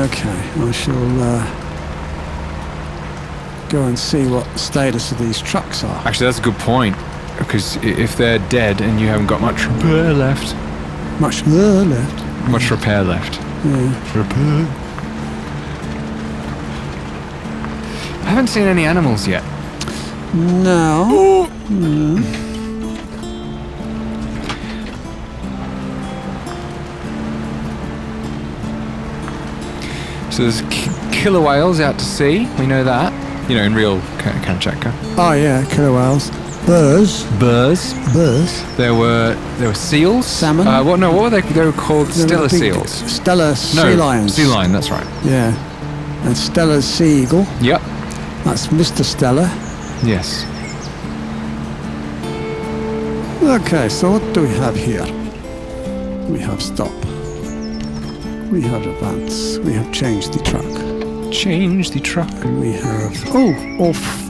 Okay, I shall go and see what the status of these trucks are. Actually, that's a good point, because if they're dead and you haven't got much repair left. Much left. Much repair left. Yeah. Repair. I haven't seen any animals yet. No. So there's killer whales out to sea. We know that. You know, in real Kamchatka. Oh yeah, killer whales. Burrs. There were seals. Salmon. What were they? They were called Stella seals. Stella sea lions. Sea lion. That's right. Yeah. And Stella's sea eagle. Yep. That's Mr. Stella. Yes. Okay, so what do we have here? We have stop. We have advance. We have change the truck. Change the truck. And we have all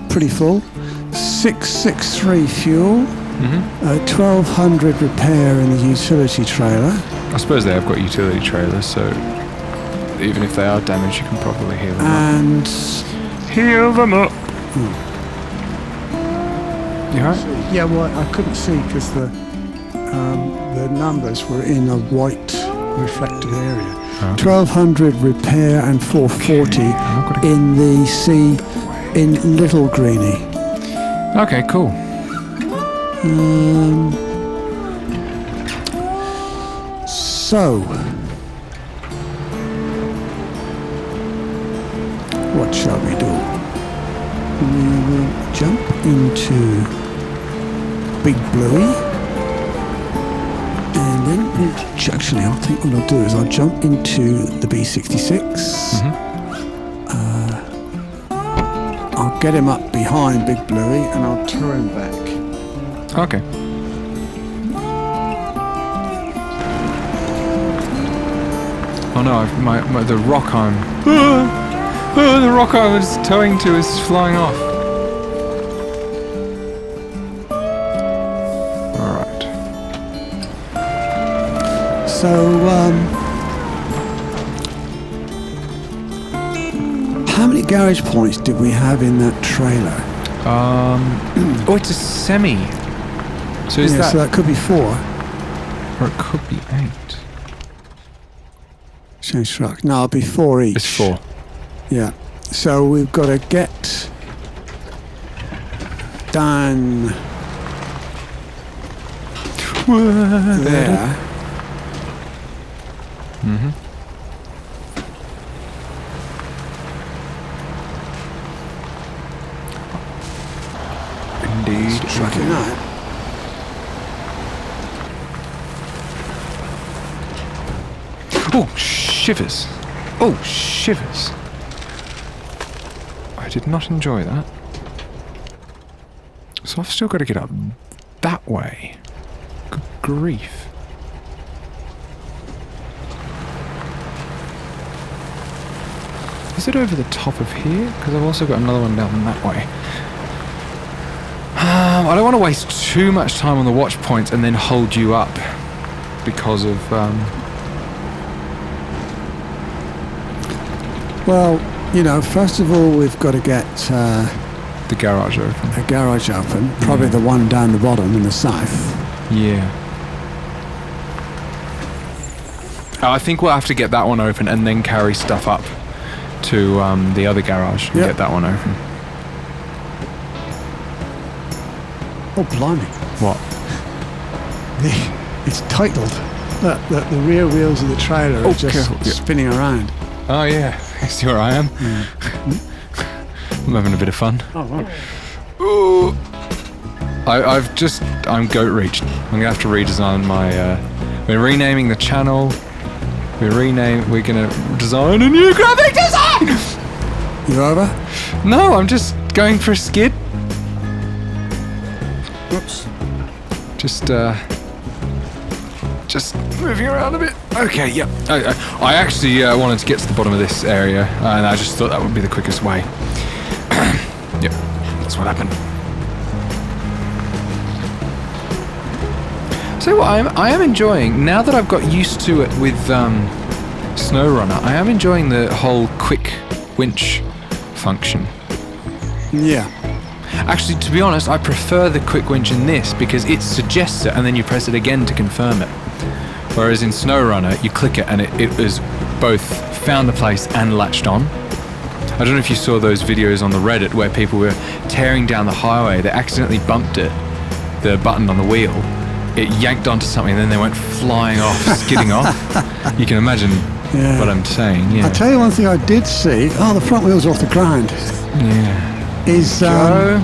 pretty full. 663 fuel. 1200 repair in the utility trailer. I suppose they have got utility trailers, so even if they are damaged, you can probably heal them and up. Heal them up. You alright? Yeah, well, I couldn't see because the numbers were in a white reflected area. Okay. 1200 repair and 440 in the sea in Little Greenie. Okay, cool. So, what shall we do? We will jump into Big Bluey, and then actually I think what I'll do is I'll jump into the B66. I'll get him up behind Big Bluey and I'll tow him back. Okay. Oh no, the rock the rock I was towing to is flying off. Alright. So, how many garage points did we have in that trailer? Oh, it's a semi. So is that... So that could be 4. Or it could be 8. Change truck. No, it'll be 4 each. It's 4. Yeah. So we've got to get down there. Indeed. Tracking that. Oh, shivers. Oh, shivers. I did not enjoy that. So I've still got to get up that way. Good grief. Is it over the top of here? Because I've also got another one down that way. I don't want to waste too much time on the watch points and then hold you up because of... Well, you know, first of all, we've got to get the garage open. The garage open. Probably the one down the bottom in the south. Yeah. I think we'll have to get that one open and then carry stuff up to the other garage and get that one open. Oh, blimey. What? It's titled. The rear wheels of the trailer are just spinning around. Oh, yeah. See where I am? I'm having a bit of fun. Oh, wow. Ooh. I'm goat reached. I'm going to have to redesign my... we're renaming the channel. We're going to design a new graphic design! You over? No, I'm just going for a skid. Whoops. Just moving around a bit. Okay, yep. I actually wanted to get to the bottom of this area, and I just thought that would be the quickest way. Yep, that's what happened. So what I am enjoying, now that I've got used to it with Snowrunner, I am enjoying the whole quick winch function. Yeah. Actually, to be honest, I prefer the quick winch in this because it suggests it and then you press it again to confirm it. Whereas in Snowrunner, you click it and it was both found the place and latched on. I don't know if you saw those videos on the Reddit where people were tearing down the highway. They accidentally bumped it, the button on the wheel. It yanked onto something and then they went flying off, skidding off. You can imagine what I'm saying, yeah. I'll tell you one thing I did see. Oh, the front wheel's off the ground. Yeah. Is I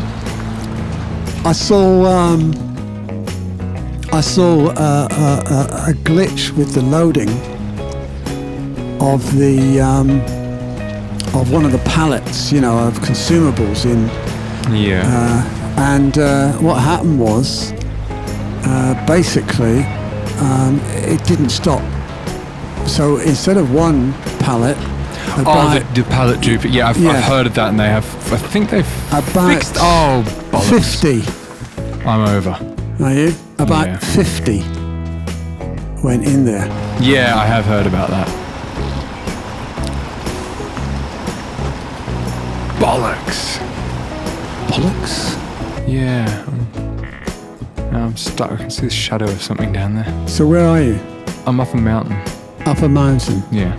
saw a glitch with the loading of the of one of the pallets, of consumables in. Yeah. And what happened was, basically, it didn't stop. So instead of one pallet. The pallet dupe. Yeah, I've heard of that, and I think they've fixed. Oh, bollocks. 50. I'm over. Are you? About 50 went in there. Yeah, I have heard about that. Bollocks. Bollocks? Yeah. Now I'm stuck. I can see the shadow of something down there. So where are you? I'm up a mountain. Up a mountain? Yeah.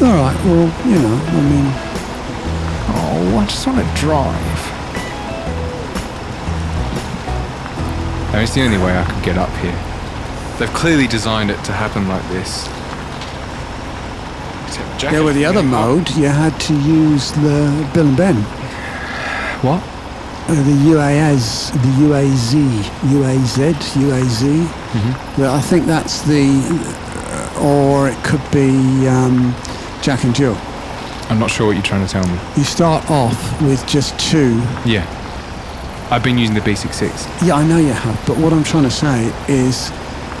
All right, well, Oh, I just want to drive. It's the only way I could get up here. They've clearly designed it to happen like this. With the other mode, you had to use the Bill and Ben. What? The UAZ. Mm-hmm. I think that's or it could be Jack and Jill. I'm not sure what you're trying to tell me. You start off with just 2. Yeah. I've been using the B66. Yeah, I know you have, but what I'm trying to say is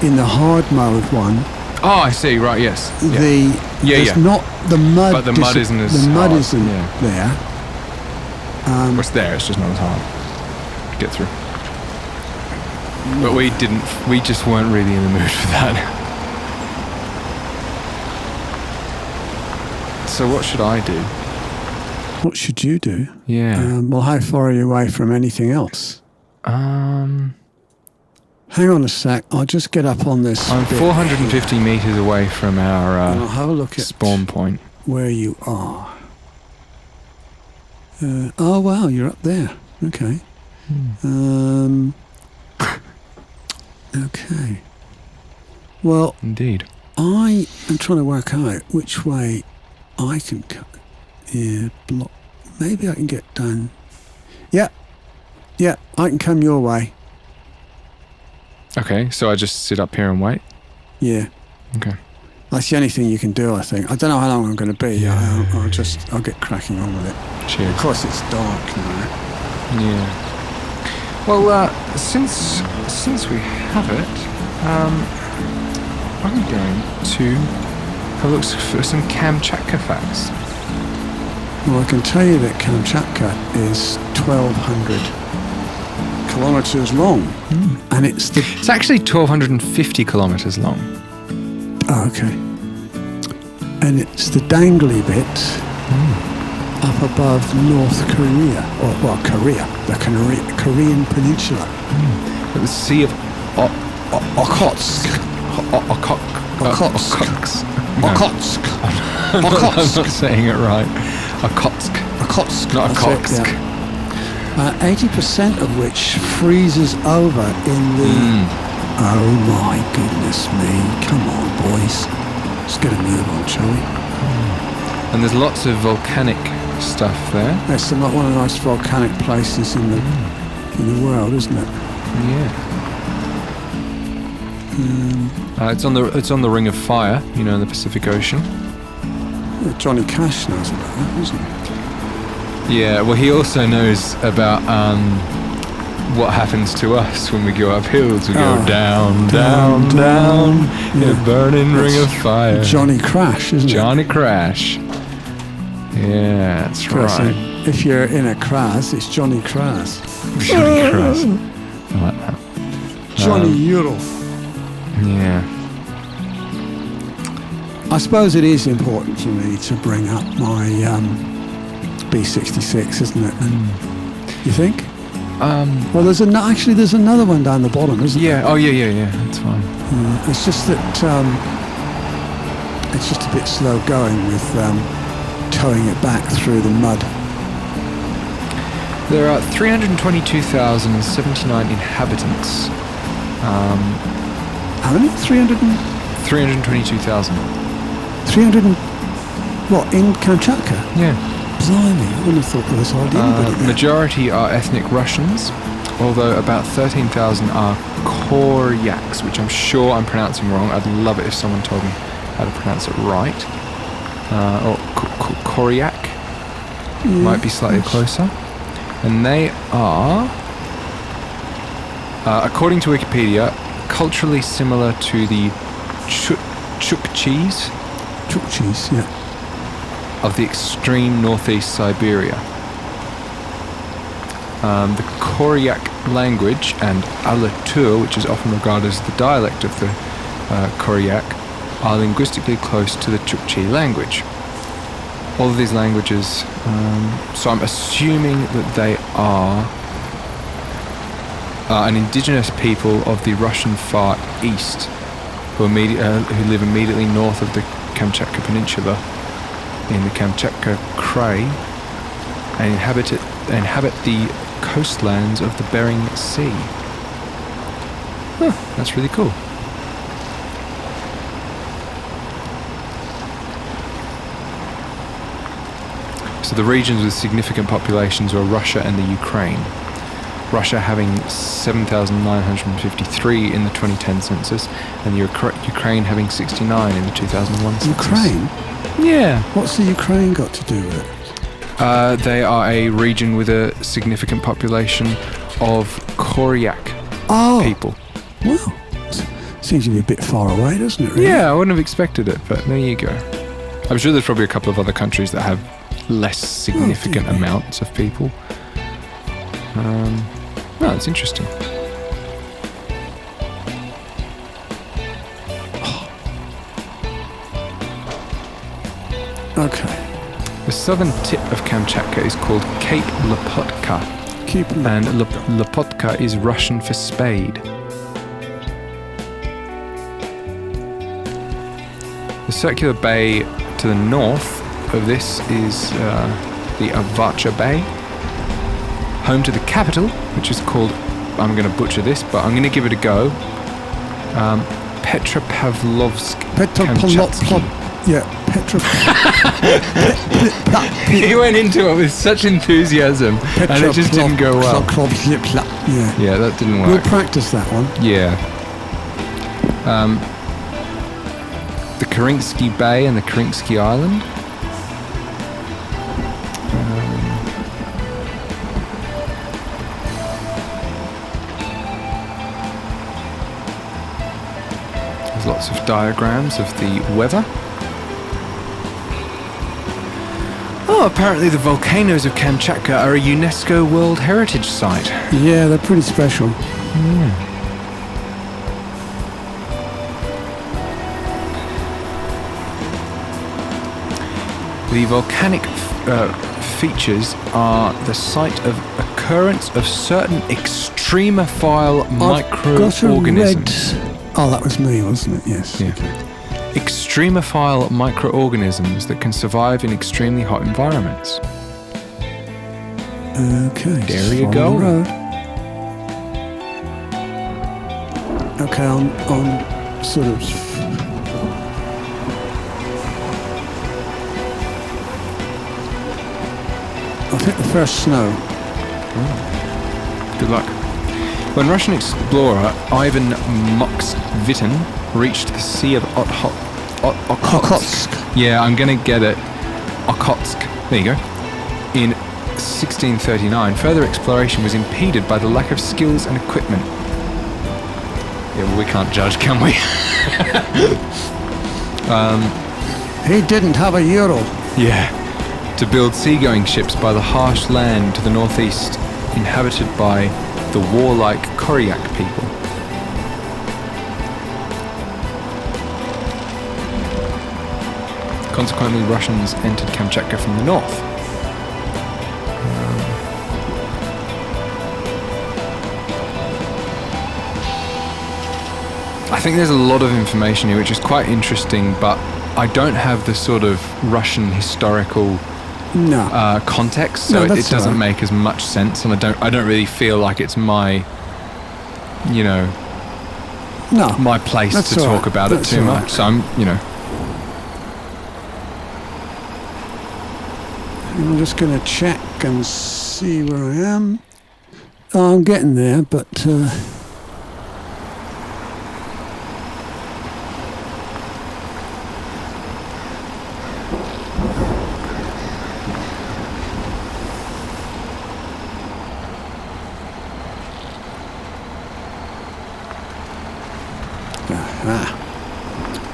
in the hard mode one. Oh, I see, right, yes. There's not the mud. But the mud isn't as The mud hard. isn't there. It's there, it's just not as hard to get through. But we just weren't really in the mood for that. So what should I do? What should you do? Yeah. Well, how far are you away from anything else? Hang on a sec. I'll just get up on this. I'm 450 meters away from our I'll have a look at spawn point. Where you are. Oh, wow, you're up there. Okay. Okay. Well, indeed. I am trying to work out which way I can go. Yeah, block. Maybe I can get down. Yeah, I can come your way. Okay, so I just sit up here and wait? Yeah. Okay. That's the only thing you can do, I think. I don't know how long I'm going to be. Yeah. I'll get cracking on with it. Cheers. Of course, it's dark now. Yeah. Well, since we have it, I'm going to have a look for some Kamchatka facts. Well, I can tell you that Kamchatka is 1,200 kilometers long, and it's actually 1,250 kilometers long. Oh, okay. And it's the dangly bit up above North Korea, the Korean Peninsula. The Sea of Okhotsk. I'm not saying it right. Okhotsk. Not Okhotsk. 80% of which freezes over in the... Oh my goodness me. Come on, boys. Let's get a move on, shall we? And there's lots of volcanic stuff there. It's one of the nice volcanic places in the world, isn't it? Yeah. It's on the Ring of Fire, in the Pacific Ocean. Well, Johnny Cash knows about that, doesn't he? Yeah, well, he also knows about what happens to us when we go up hills. We go down. In a burning ring of fire. Johnny Crash, isn't it? Johnny Crash. Yeah, that's right. If you're in a Kraz, it's Johnny Kraz. Johnny Kraz. I like that. Johnny Euro. Yeah. I suppose it is important for me to bring up my B66, isn't it? You think? Well, there's another one down the bottom, isn't there? Yeah. Oh, yeah. That's fine. It's just that it's just a bit slow going with towing it back through the mud. There are 322,079 inhabitants. How many? 322,000. 300 and... What, in Kamchatka? Yeah. Blimey, I wouldn't have thought there was hardly anybody there. Majority are ethnic Russians, although about 13,000 are Koryaks, which I'm sure I'm pronouncing wrong. I'd love it if someone told me how to pronounce it right. Or Koryak might be slightly closer. And they are, according to Wikipedia, culturally similar to the Chukchis. Chukchis, yeah. Of the extreme northeast Siberia. The Koryak language and Alatur, which is often regarded as the dialect of the Koryak, are linguistically close to the Chukchi language. All of these languages, so I'm assuming that they are an indigenous people of the Russian Far East who live immediately north of the Kamchatka Peninsula in the Kamchatka Krai and inhabit the coastlands of the Bering Sea. Huh, that's really cool. So the regions with significant populations were Russia and the Ukraine. Russia having 7,953 in the 2010 census, and Ukraine having 69 in the 2001 census. Ukraine? Yeah. What's the Ukraine got to do with it? They are a region with a significant population of Koryak people. Well, seems to be a bit far away, doesn't it, really? Yeah, I wouldn't have expected it, but there you go. I'm sure there's probably a couple of other countries that have less significant amounts of people. No, it's interesting. Okay. The southern tip of Kamchatka is called Cape Lopotka. And Lopotka is Russian for spade. The circular bay to the north of this is the Avacha Bay, home to the capital, which is called, I'm going to butcher this, but I'm going to give it a go, Petropavlovsk Kamchatsky. Yeah, He went into it with such enthusiasm, and it just didn't go well. Yeah, that didn't work. We'll practice that one. Yeah. The Karinsky Bay and the Karinsky Island. There's lots of diagrams of the weather. Oh, apparently the volcanoes of Kamchatka are a UNESCO World Heritage Site. Yeah, they're pretty special. The volcanic features are the site of occurrence of certain extremophile microorganisms. Oh, that was me, wasn't it? Yes. Yeah. Okay. Extremophile microorganisms that can survive in extremely hot environments. Okay. There you go. Okay, on sort of. I've hit the first snow. Good luck. When Russian explorer Ivan Moksvitin reached the Sea of Okhotsk. Yeah, I'm going to get it. Okhotsk. There you go. In 1639, further exploration was impeded by the lack of skills and equipment. Yeah, well, we can't judge, can we? He didn't have a euro. Yeah. To build seagoing ships by the harsh land to the northeast, inhabited by the warlike Koryak people. Consequently, Russians entered Kamchatka from the north. I think there's a lot of information here which is quite interesting, but I don't have the sort of Russian historical context, so it doesn't make as much sense, and I don't really feel like it's my, my place to talk about it too much. So I'm just going to check and see where I am. Oh, I'm getting there, but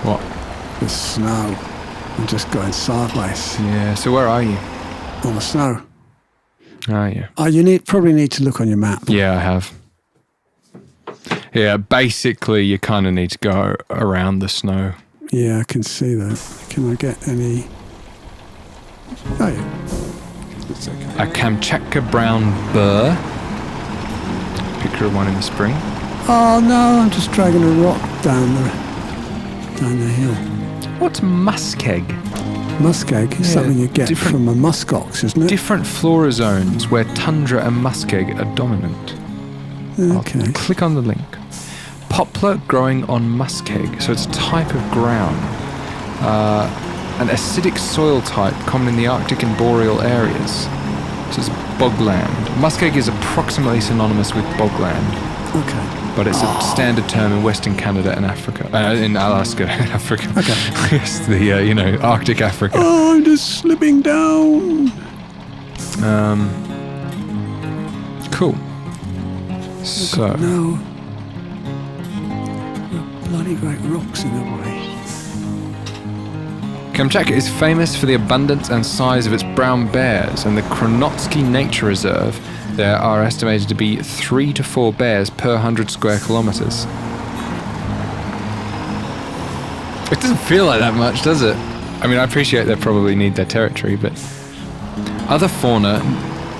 what? The snow. I'm just going sideways. Yeah. So where are you? On the snow. Oh, yeah. Oh, you probably need to look on your map. Yeah, I have. Yeah, basically, you kind of need to go around the snow. Yeah, I can see that. Can I get any? Oh, yeah. That's okay. A Kamchatka brown burr. Picture of one in the spring. Oh no, I'm just dragging a rock down the hill. What's muskeg? Muskeg is something you get from a muskox, isn't it? Different flora zones where tundra and muskeg are dominant. Okay. I'll click on the link. Poplar growing on muskeg, so it's a type of ground. An acidic soil type common in the Arctic and boreal areas. So it's bogland. Muskeg is approximately synonymous with bogland. Okay. But it's a standard term in Western Canada and Africa. In Alaska, Africa. Okay. It's the, Arctic Africa. Oh, I'm just slipping down. Cool. So. No. Bloody great rocks in the way. Kamchatka is famous for the abundance and size of its brown bears, and the Kronotsky Nature Reserve. There are estimated to be 3 to 4 bears per 100 square kilometers. It doesn't feel like that much, does it? I mean, I appreciate they probably need their territory, but other fauna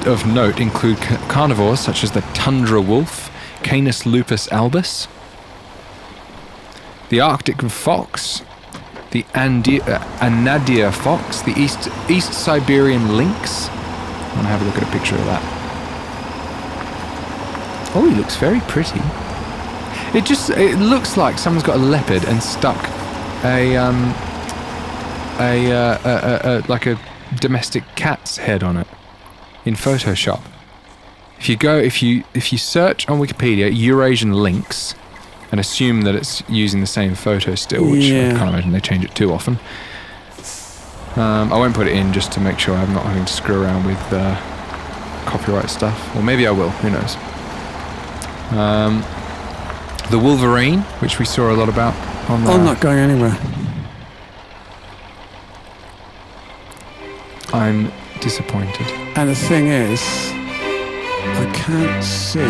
of note include carnivores such as the tundra wolf, Canis lupus albus, the Arctic fox, the Anadia fox, the East Siberian lynx. I'm gonna have a look at a picture of that. Oh, he looks very pretty. It looks like someone's got a leopard and stuck like a domestic cat's head on it in Photoshop. If you search on Wikipedia Eurasian lynx and assume that it's using the same photo still, which I can't imagine they change it too often. I won't put it in just to make sure I'm not having to screw around with copyright stuff. Or maybe I will, who knows. The wolverine, which we saw a lot about on I'm not going anywhere. I'm disappointed. And the thing is, I can't see